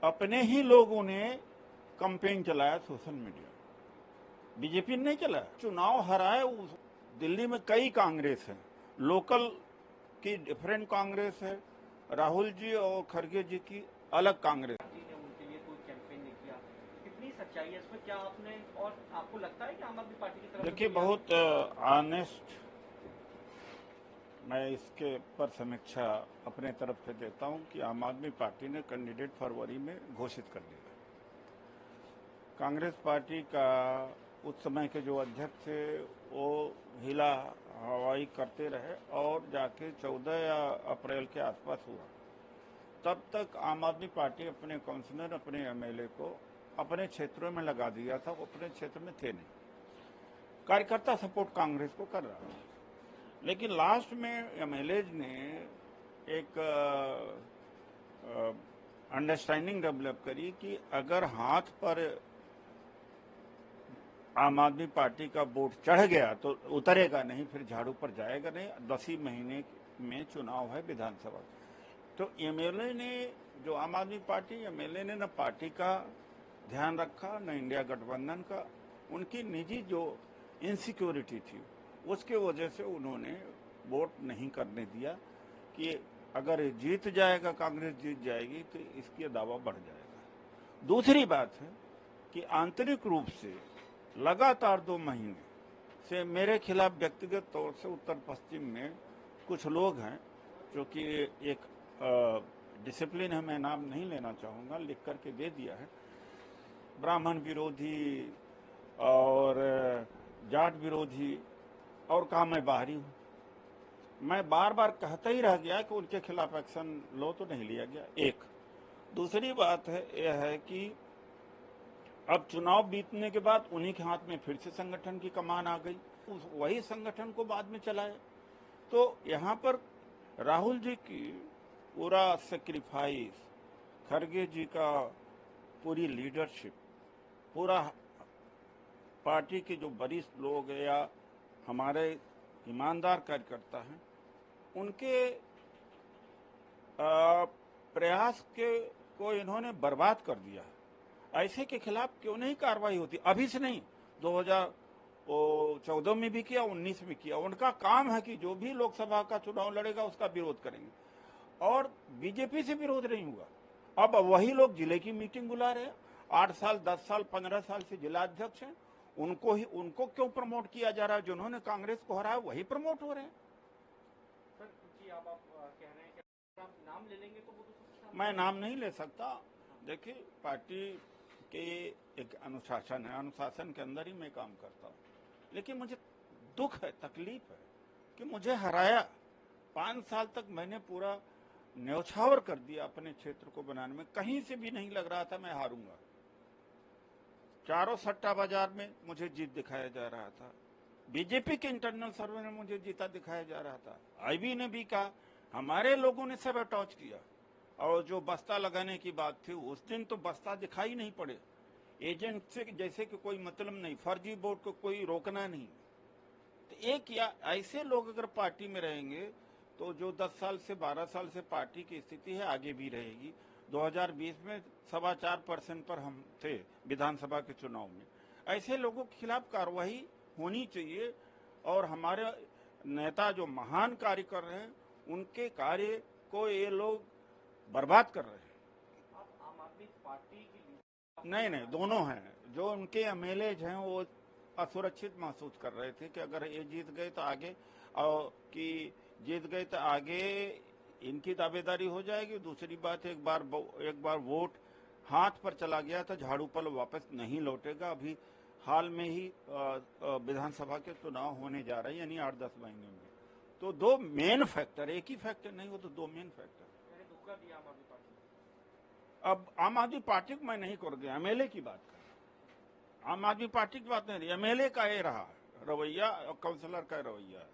अपने ही लोगों ने कैंपेन चलाया सोशल मीडिया, बीजेपी ने नहीं चलाया। चुनाव हराए दिल्ली में कई कांग्रेस है, लोकल की डिफरेंट कांग्रेस है, राहुल जी और खड़गे जी की अलग कांग्रेस। उनके लिए कोई कैंपेन नहीं किया, कितनी सच्चाई है इसमें? क्या आपने और आपको लगता है कि आम आदमी पार्टी की तरफ? देखिए, बहुत ऑनेस्ट मैं इसके पर समीक्षा अपने तरफ से देता हूं कि आम आदमी पार्टी ने कैंडिडेट फरवरी में घोषित कर दिया। कांग्रेस पार्टी का उस समय के जो अध्यक्ष थे वो हिला हवाई करते रहे और जाके 14 अप्रैल के आसपास हुआ। तब तक आम आदमी पार्टी अपने काउंसिलर, अपने एमएलए को अपने क्षेत्रों में लगा दिया था, वो अपने क्षेत्र में थे नहीं। कार्यकर्ता सपोर्ट कांग्रेस को कर रहा था, लेकिन लास्ट में एमएलएज ने एक अंडरस्टैंडिंग डेवलप करी कि अगर हाथ पर आम आदमी पार्टी का वोट चढ़ गया तो उतरेगा नहीं, फिर झाड़ू पर जाएगा नहीं। 10 ही महीने में चुनाव है विधानसभा। तो एमएलए ने, जो आम आदमी पार्टी एमएलए ने न पार्टी का ध्यान रखा न इंडिया गठबंधन का। उनकी निजी जो इनसिक्योरिटी थी उसके वजह से उन्होंने वोट नहीं करने दिया कि अगर जीत जाएगा, कांग्रेस जीत जाएगी तो इसकी दावा बढ़ जाएगा। दूसरी बात है कि आंतरिक रूप से लगातार 2 महीने से मेरे खिलाफ व्यक्तिगत तौर से उत्तर पश्चिम में कुछ लोग हैं जो कि एक डिसिप्लिन है, मैं नाम नहीं लेना चाहूँगा, लिख करके दे दिया है, ब्राह्मण विरोधी और जाट विरोधी, और कहा मैं बाहरी हूँ। मैं बार बार कहता ही रह गया कि उनके खिलाफ एक्शन लो, तो नहीं लिया गया। एक दूसरी बात है यह है कि अब चुनाव बीतने के बाद उन्हीं के हाथ में फिर से संगठन की कमान आ गई, वही संगठन को बाद में चलाए। तो यहाँ पर राहुल जी की पूरा सेक्रीफाइस, खड़गे जी का पूरी लीडरशिप, पूरा पार्टी के जो वरिष्ठ लोग या हमारे ईमानदार कार्यकर्ता हैं, उनके प्रयास के को इन्होंने बर्बाद कर दिया। ऐसे के खिलाफ क्यों नहीं कार्रवाई होती? अभी से नहीं, 2014 में भी किया, 19 में किया। उनका काम है कि जो भी लोकसभा का चुनाव लड़ेगा उसका विरोध करेंगे, और बीजेपी से विरोध नहीं हुआ। अब वही लोग जिले की मीटिंग बुला रहे हैं। 8 साल, 10 साल, 15 साल से जिला अध्यक्ष हैं, उनको क्यों प्रमोट किया जा रहा है? जिन्होंने कांग्रेस को हराया वही प्रमोट हो रहे हैं। सर, क्योंकि आप कह रहे हैं कि आप नाम ले लेंगे तो वो तो मैं नाम नहीं ले सकता। देखिए, पार्टी के एक अनुशासन है, अनुशासन के अंदर ही मैं काम करता हूँ, लेकिन मुझे दुख है, तकलीफ है कि मुझे हराया। 5 साल तक मैंने पूरा न्यौछावर कर दिया अपने क्षेत्र को बनाने में। कहीं से भी नहीं लग रहा था मैं हारूंगा। चारों सट्टा बाजार में मुझे जीत दिखाया जा रहा था, बीजेपी के इंटरनल सर्वे में मुझे जीता दिखाया जा रहा था। आईबी ने भी कहा, हमारे लोगों ने सब अटैच किया, और जो बस्ता लगाने की बात थी उस दिन तो बस्ता दिखाई नहीं पड़े। एजेंट से जैसे कि कोई मतलब नहीं, फर्जी वोट को कोई रोकना नहीं। तो एक या ऐसे लोग अगर पार्टी में रहेंगे तो जो 10 साल से 12 साल से पार्टी की स्थिति है आगे भी रहेगी। 2020 में 4.25% पर हम थे विधानसभा के चुनाव में। ऐसे लोगों के खिलाफ कार्रवाई होनी चाहिए, और हमारे नेता जो महान कार्य कर रहे हैं उनके कार्य को ये लोग बर्बाद कर रहे हैं। आप आम आदमी पार्टी की नहीं, दोनों हैं। जो उनके एमएलए हैं वो असुरक्षित महसूस कर रहे थे कि अगर ये जीत गए तो आगे, और कि जीत गए तो आगे इनकी दावेदारी हो जाएगी। दूसरी बात, एक बार वोट हाथ पर चला गया था, झाड़ू पर वापस नहीं लौटेगा। अभी हाल में ही विधानसभा के चुनाव होने जा रहे हैं, यानी 8-10 महीने में। तो 2 मेन फैक्टर, एक ही फैक्टर नहीं, वो तो 2 मेन फैक्टर। दिया आम आदमी पार्टी। अब आम आदमी पार्टी को मैं नहीं कर गया, एमएलए की बात कर, आम आदमी पार्टी की बात नहीं रही। एमएलए का ये रहा रवैया और काउंसलर का रवैया।